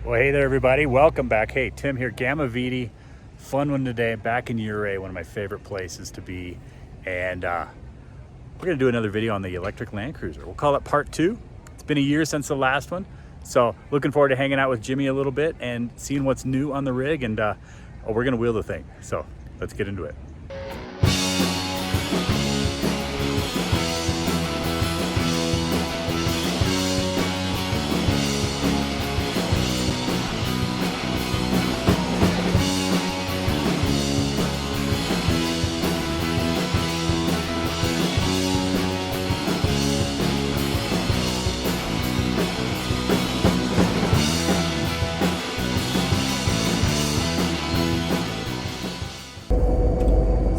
Well, hey there, everybody. Welcome back. Hey, Tim here, Gamma Vidi. Fun one today. Back in Ouray, one of my favorite places to be. And we're going to do another video on the electric Land Cruiser. We'll call it part 2. It's been a year since the last one. So looking forward to hanging out with Jimmy a little bit and seeing what's new on the rig. And we're going to wheel the thing. So let's get into it.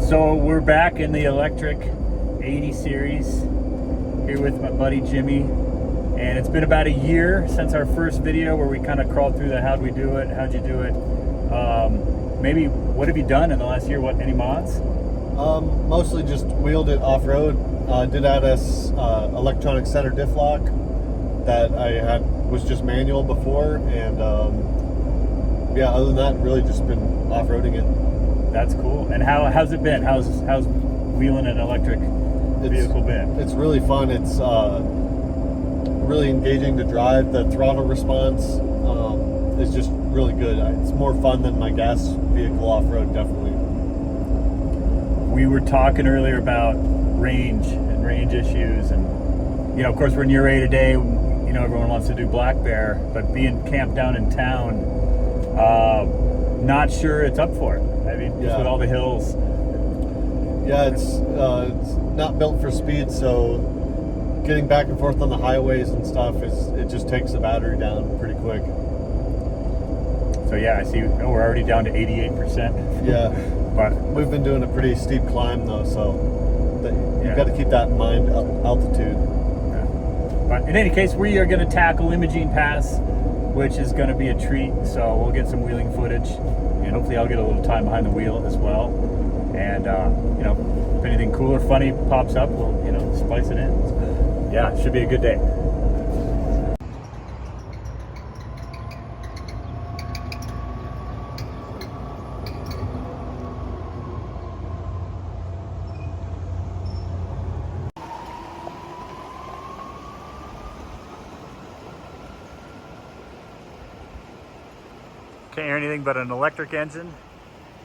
So we're back in the electric 80 series here with my buddy Jimmy, and it's been about a year since our first video where we kind of crawled through the how'd we do it, how'd you do it. Maybe what have you done in the last year? What, any mods? Mostly just wheeled it off-road. Did add a electronic center diff lock that I was just manual before, and yeah, other than that, really just been off-roading it. That's cool. And how's it been? How's wheeling an electric vehicle been? It's really fun. It's really engaging to drive. The throttle response is just really good. It's more fun than my gas vehicle off-road, definitely. We were talking earlier about range and range issues, and of course we're in Ouray today. Everyone wants to do Black Bear, but being camped down in town, not sure it's up for it. I mean, just with all the hills. Yeah, it's not built for speed, so getting back and forth on the highways and stuff it just takes the battery down pretty quick. So yeah, I see. We're already down to 88%. Yeah, but we've been doing a pretty steep climb though, so you've got to keep that in mind. Altitude. Yeah. But in any case, we are going to tackle Imogene Pass, which is going to be a treat. So we'll get some wheeling footage, and hopefully I'll get a little time behind the wheel as well. And if anything cool or funny pops up, we'll spice it in. So, yeah, it should be a good day. Can't hear anything but an electric engine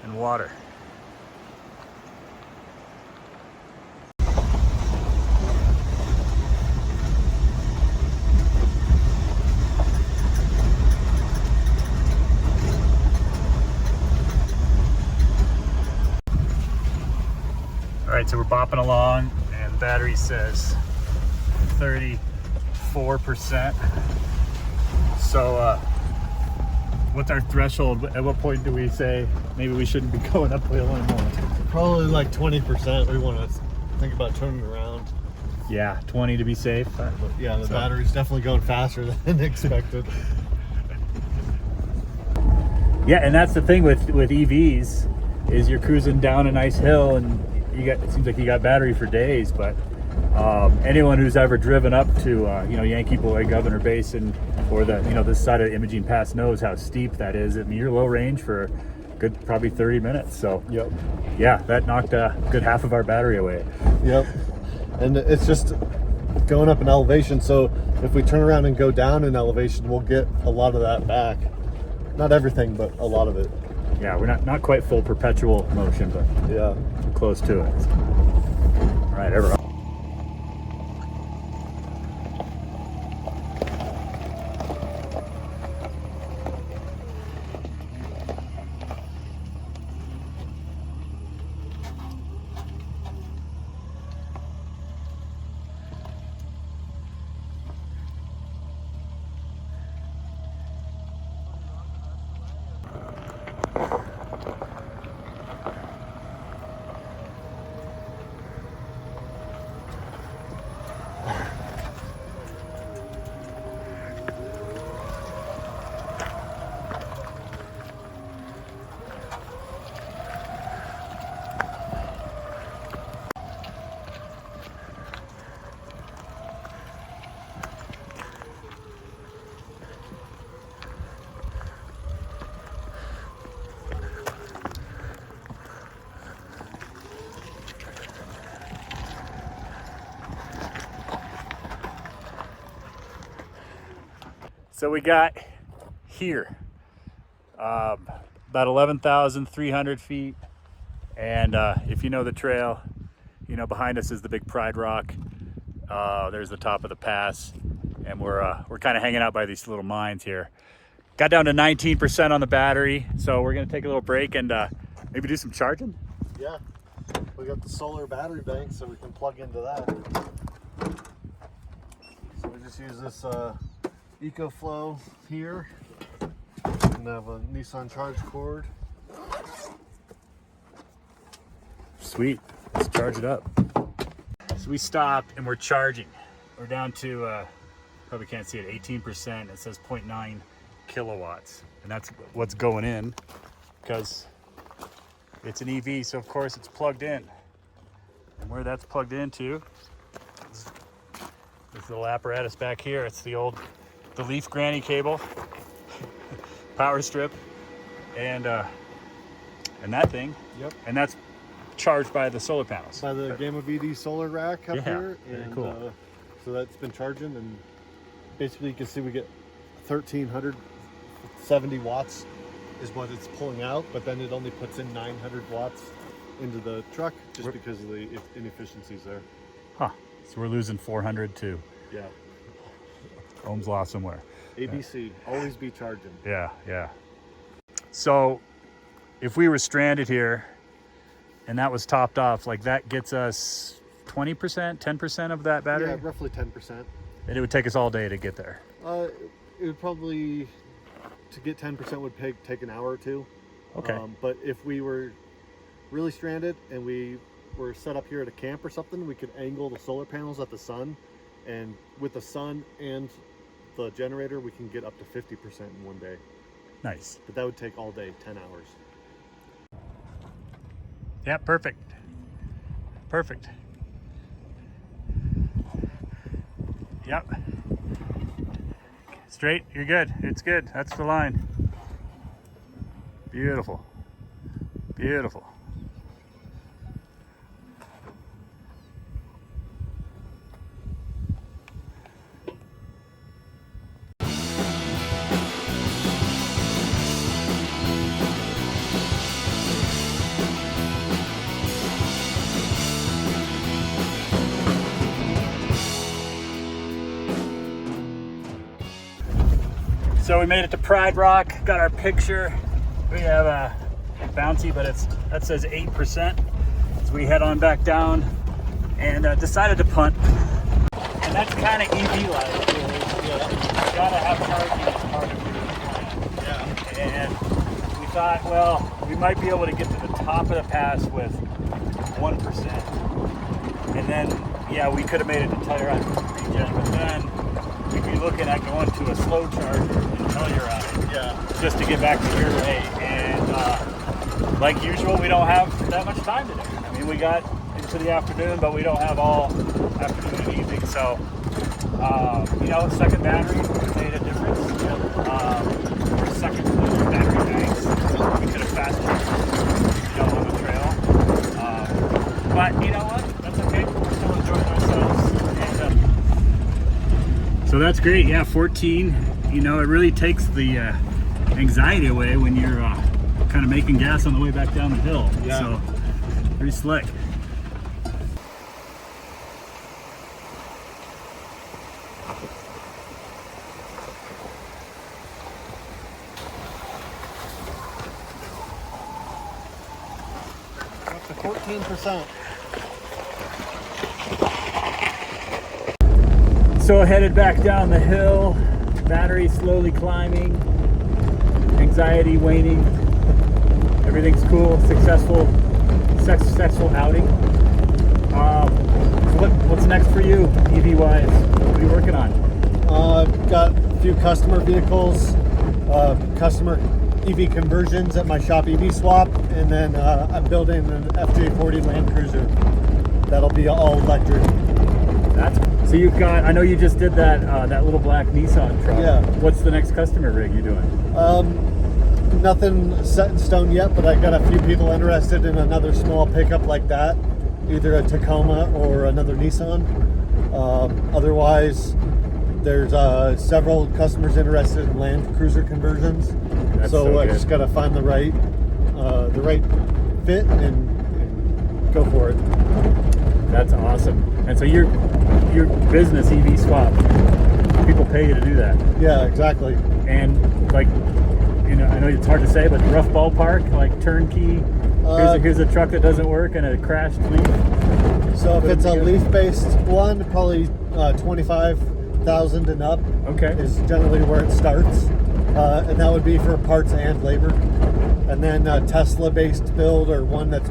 and water. All right, so we're bopping along, and the battery says 34%. So, what's our threshold? At what point do we say maybe we shouldn't be going uphill anymore? Probably like 20%. We want to think about turning around. Yeah, 20 to be safe. Yeah, the battery's definitely going faster than expected. Yeah, and that's the thing with EVs is you're cruising down a nice hill and it seems like you got battery for days. But anyone who's ever driven up to Yankee Boy, Governor Basin, or this side of Imogene Pass knows how steep that is. I mean, you're low range for a good probably 30 minutes. So yep. Yeah, that knocked a good half of our battery away. Yep. And it's just going up in elevation, so if we turn around and go down in elevation, we'll get a lot of that back. Not everything, but a lot of it. Yeah, we're not quite full perpetual motion, but yeah, we're close to it. All right, everyone. So we got here about 11,300 feet. And if you know the trail, you know behind us is the big Pride Rock. There's the top of the pass, and we're kind of hanging out by these little mines here. Got down to 19% on the battery, so we're gonna take a little break and maybe do some charging. Yeah, we got the solar battery bank, so we can plug into that. So we just use this EcoFlow here, and have a Nissan charge cord. Sweet, let's charge it up. So we stopped and we're charging. We're down to, probably can't see it, 18%. It says 0.9 kilowatts. And that's what's going in because it's an EV, so of course it's plugged in. And where that's plugged into is this little apparatus back here. It's the Leaf Granny cable, power strip, and that thing. Yep. And that's charged by the solar panels. By the Gamma VD solar rack up Yeah, here. very And cool. so that's been charging, and basically you can see we get 1,370 watts is what it's pulling out, but then it only puts in 900 watts into the truck just because of the inefficiencies there. Huh. So we're losing 400 to Yeah. Ohm's law somewhere. ABC, always be charging. Yeah, yeah. So if we were stranded here and that was topped off, like that gets us 20%, 10% of that battery? Yeah, roughly 10%. And it would take us all day to get there. It would probably, to get 10% would take an hour or two. Okay. But if we were really stranded and we were set up here at a camp or something, we could angle the solar panels at the sun, and with the sun and the generator, we can get up to 50% in one day. Nice. But that would take all day, 10 hours. Yeah, perfect. Perfect. Yep. Straight, you're good. It's good. That's the line. Beautiful. Beautiful. So we made it to Pride Rock, got our picture. We have a bouncy, but that says 8%. So we head on back down and decided to punt. And that's kind of EV life. You gotta have charging as part of your plan. Yeah. And we thought, well, we might be able to get to the top of the pass with 1%. And then, yeah, we could have made it to Telluride region, but then we'd be looking at going to a slow charger in Telluride, just to get back to Uray. And like usual, we don't have that much time today. I mean, we got into the afternoon, but we don't have all afternoon and evening. So, you know, second battery made a difference. Second battery banks, we could have fast charged, you know, on the trail. But you know what? That's okay. We're still enjoying ourselves. And, so that's great. Yeah, 14. You know, it really takes the anxiety away when you're kind of making gas on the way back down the hill. Yeah. So pretty slick. Up to 14%. So headed back down the hill, battery slowly climbing, anxiety waning, everything's cool, successful outing. What's next for you, EV wise? What are you working on? Got a few customer vehicles, customer EV conversions at my shop, EV Swap, and then I'm building an FJ40 Land Cruiser that'll be all electric. So you've got, I know you just did that little black Nissan truck. Yeah. What's the next customer rig you doing? Nothing set in stone yet, but I got a few people interested in another small pickup like that, either a Tacoma or another Nissan. Otherwise, There's several customers interested in Land Cruiser conversions. That's so so I good. just gotta find the right fit and go for it. That's awesome. And so your business, EV Swap, people pay you to do that. Yeah, exactly. And like, you know, I know it's hard to say, but rough ballpark, like turnkey. Here's a truck that doesn't work and a crashed Leaf. So if Put it it's a together. leaf-based one, probably 25,000 and up. Okay. Is generally where it starts, and that would be for parts and labor. And then a Tesla-based build or one that's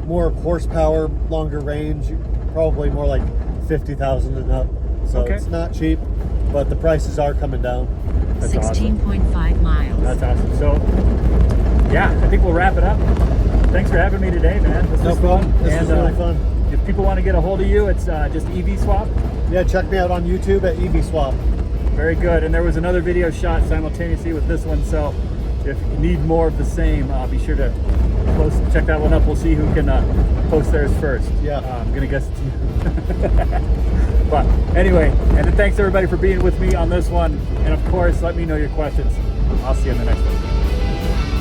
more horsepower, longer range, probably more like 50,000 and up. So Okay. it's not cheap, but the prices are coming down. That's awesome. 16.5 miles. That's awesome. So, yeah, I think we'll wrap it up. Thanks for having me today, man. This No was problem. fun. This was really fun. If people want to get a hold of you, it's just EV Swap. Yeah, check me out on YouTube at EV Swap. Very good. And there was another video shot simultaneously with this one. So if you need more of the same, be sure to check that one up. We'll see who can post theirs first. Yeah. I'm going to guess it's you. But anyway, and then thanks everybody for being with me on this one. And of course, let me know your questions. I'll see you in the next one.